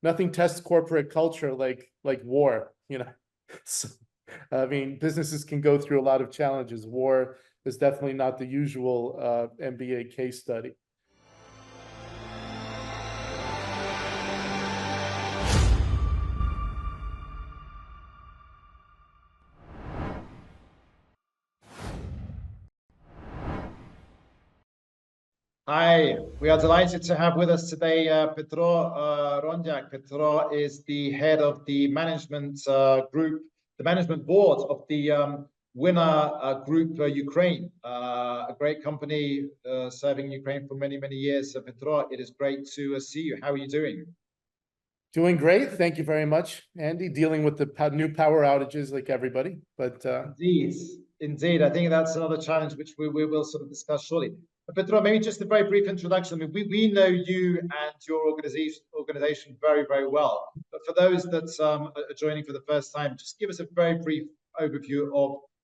nothing tests corporate culture like war, you know. So, I mean, businesses can go through a lot of challenges. War is definitely not the usual MBA case study. Hi, we are delighted to have with us today Petro Ronjak. Petro is the head of the management group, the management board of the Winner Group Ukraine, a great company serving Ukraine for many, many years. So Petro, it is great to see you. How are you doing? Doing great. Thank you very much, Andy. Dealing with the new power outages like everybody, but Indeed, indeed. I think that's another challenge which we will sort of discuss shortly. But Petro, maybe just a very brief introduction. I mean, we know you and your organization very, very well. But for those that are joining for the first time, just give us a very brief overview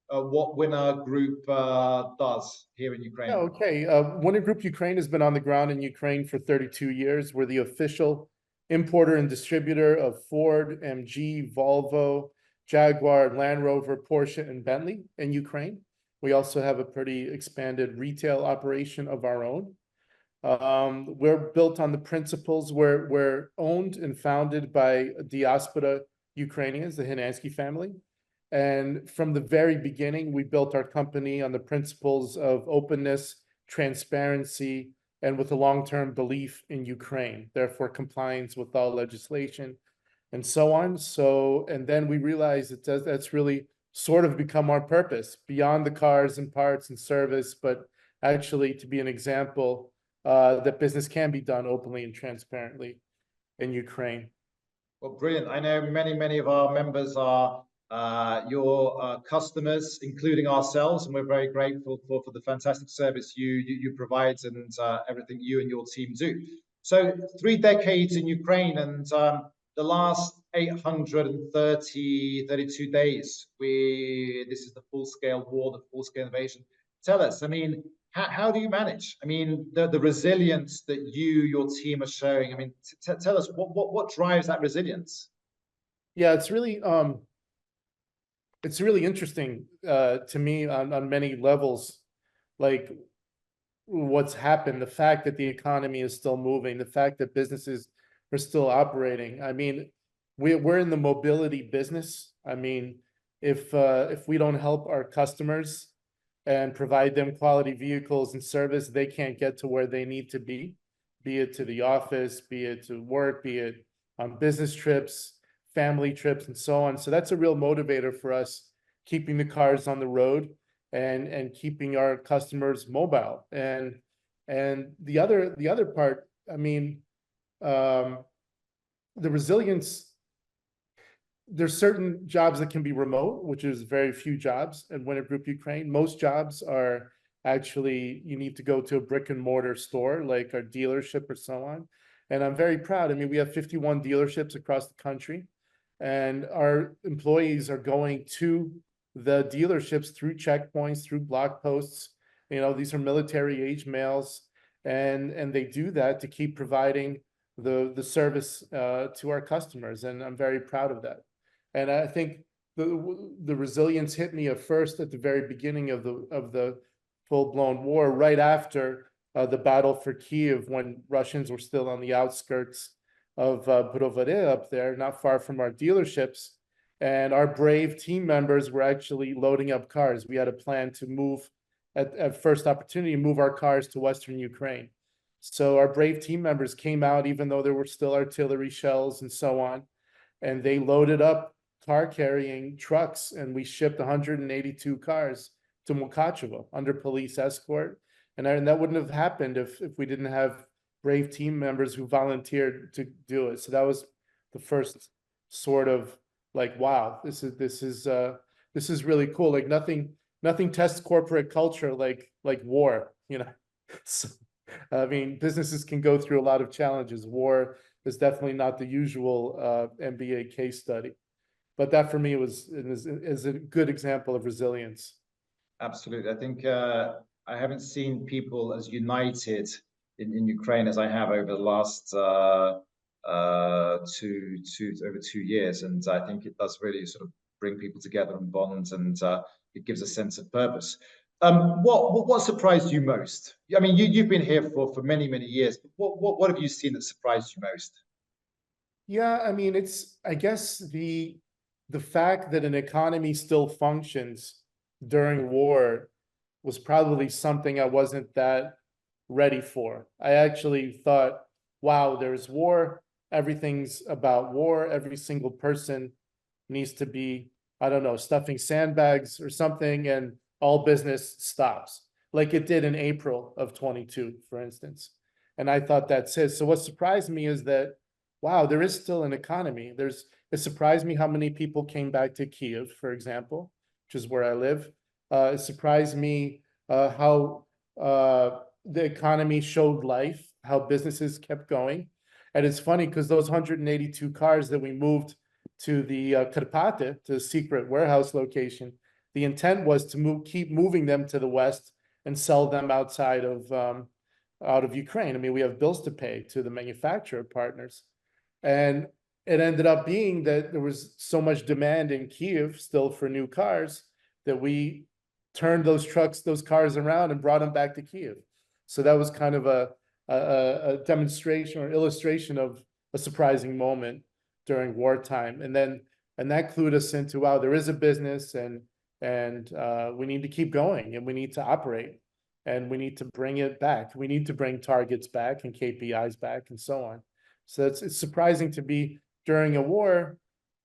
of what Winner Group does here in yeah, Ukraine. okay. Winter Group Ukraine has been on the ground in Ukraine for 32 years. We're the official importer and distributor of Ford, MG, Volvo, Jaguar, Land Rover, Porsche, and Bentley in Ukraine. We also have a pretty expanded retail operation of our own. We're built on the principles. We're owned and founded by diaspora Ukrainians, the Hinansky family. And from the very beginning, we built our company on the principles of openness, transparency, and with a long-term belief in Ukraine, therefore compliance with all legislation and so on. So, and then we realized that that's really sort of become our purpose beyond the cars and parts and service, but actually to be an example that business can be done openly and transparently in Ukraine. Well, brilliant. I know many, many of our members are your customers, including ourselves, and we're very grateful for the fantastic service you provide and everything you and your team do. So 3 decades in Ukraine and the last 32 days, this is the full-scale war, the full-scale invasion. Tell us, I mean, how do you manage? I mean, the resilience that your team are showing. I mean, tell us what drives that resilience. Yeah, it's really interesting to me on many levels, like what's happened, the fact that the economy is still moving, the fact that businesses are still operating. I mean, we're in the mobility business. I mean, if we don't help our customers and provide them quality vehicles and service, they can't get to where they need to be it to the office, be it to work, be it on business trips, family trips, and so on. So that's a real motivator for us, keeping the cars on the road and keeping our customers mobile. And the other part, I mean, the resilience, there's certain jobs that can be remote, which is very few jobs in Winter Group Ukraine. Most jobs are actually, you need to go to a brick and mortar store, like our dealership or so on. And I'm very proud. I mean, we have 51 dealerships across the country, and our employees are going to the dealerships through checkpoints, through block posts. You know, these are military age males, and they do that to keep providing the service to our customers, and I'm very proud of that. And I think the resilience hit me at first at the very beginning of the full-blown war, right after the battle for Kiev, when Russians were still on the outskirts of Brovary up there, not far from our dealerships. And our brave team members were actually loading up cars. We had a plan to move at first opportunity, move our cars to Western Ukraine. So our brave team members came out, even though there were still artillery shells and so on, and they loaded up car carrying trucks, and we shipped 182 cars to Mukachevo under police escort. And that wouldn't have happened if we didn't have brave team members who volunteered to do it. So that was the first sort of like, wow, this is really cool. Like nothing tests corporate culture like war, you know. So, I mean, businesses can go through a lot of challenges. War is definitely not the usual MBA case study, but that for me is a good example of resilience. Absolutely. I think I haven't seen people as united in Ukraine as I have over the last over 2 years, and I think it does really sort of bring people together and bond, and it gives a sense of purpose. What surprised you most? I mean, you've been here for many years, but what have you seen that surprised you most? Yeah, I mean, I guess the fact that an economy still functions during war was probably something I wasn't that ready for. I actually thought, wow, there's war, everything's about war, every single person needs to be, I don't know, stuffing sandbags or something, and all business stops, like it did in April of 22, for instance. And I thought that's it. So what surprised me is that, wow, there is still an economy. It surprised me how many people came back to Kiev, for example, which is where I live. It surprised me how the economy showed life, how businesses kept going. And it's funny because those 182 cars that we moved to the Karpate, to the secret warehouse location, the intent was to keep moving them to the west and sell them outside of out of Ukraine. I mean, we have bills to pay to the manufacturer partners. And it ended up being that there was so much demand in Kiev still for new cars that we turned those cars around and brought them back to Kiev. So that was kind of a demonstration or illustration of a surprising moment during wartime. And that clued us into, wow, there is a business, and we need to keep going, and we need to operate, and we need to bring it back. We need to bring targets back and KPIs back and so on. So it's surprising to be during a war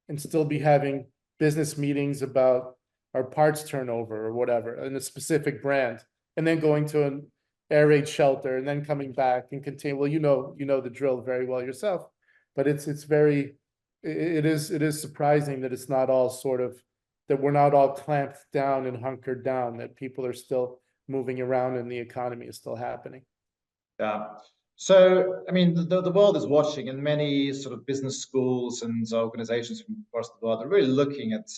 and still be having business meetings about our parts turnover or whatever in a specific brand, and then going to an air raid shelter and then coming back and continue. Well, you know the drill very well yourself, but it is surprising that it's not all sort of, that we're not all clamped down and hunkered down, that people are still moving around and the economy is still happening. Yeah. So, I mean, the world is watching, and many sort of business schools and organizations from across the world are really looking at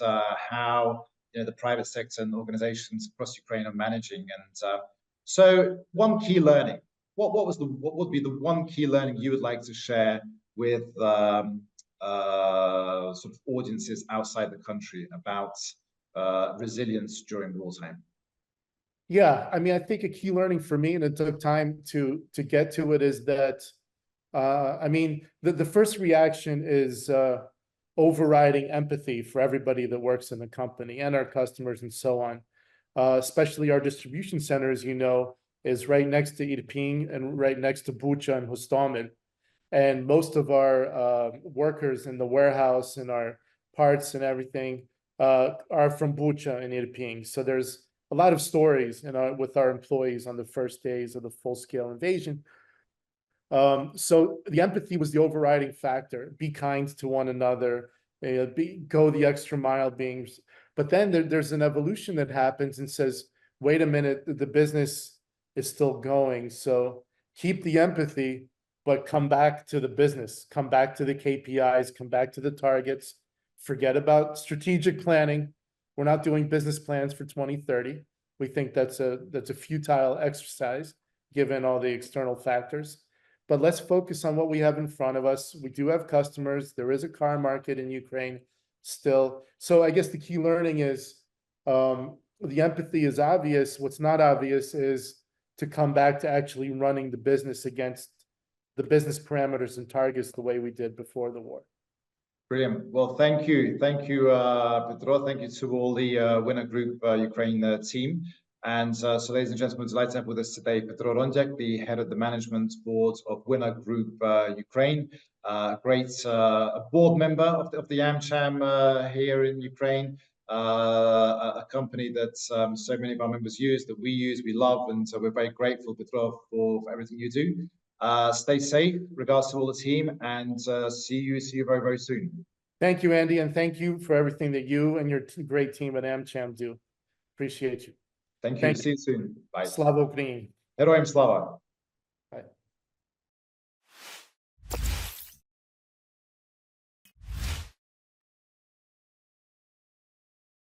how the private sector and organizations across Ukraine are managing. And so, one key learning. What would be the one key learning you would like to share with sort of audiences outside the country about resilience during wartime? Yeah, I mean, I think a key learning for me, and it took time to get to it, is that I mean, the first reaction is overriding empathy for everybody that works in the company and our customers and so on. Especially our distribution centers, is right next to Irpin and right next to Bucha and Hostomel. And most of our workers in the warehouse and our parts and everything are from Bucha and Irpin. So there's a lot of stories with our employees on the first days of the full-scale invasion. So the empathy was the overriding factor. Be kind to one another, go the extra mile but then there's an evolution that happens and says, wait a minute, the business is still going. So keep the empathy, but come back to the business, come back to the KPIs, come back to the targets, forget about strategic planning. We're not doing business plans for 2030. We think that's a futile exercise given all the external factors. But let's focus on what we have in front of us. We do have customers. There is a car market in Ukraine still. So I guess the key learning is the empathy is obvious. What's not obvious is to come back to actually running the business against the business parameters and targets the way we did before the war. Brilliant. Well, thank you, Petro. Thank you to all the Winner Group Ukraine team. And so, ladies and gentlemen, delighted to have with us today Petro Ronjak, the head of the management board of Winner Group Ukraine, great board member of the AmCham here in Ukraine, a company that so many of our members use, that we use, we love, and so we're very grateful, Petro, for everything you do. Stay safe, regards to all the team, and see you very, very soon. Thank you, Andy, and thank you for everything that you and your great team at AmCham do. Appreciate you. Thank you. See you soon. Bye. Slava Ukraini. Героям слава!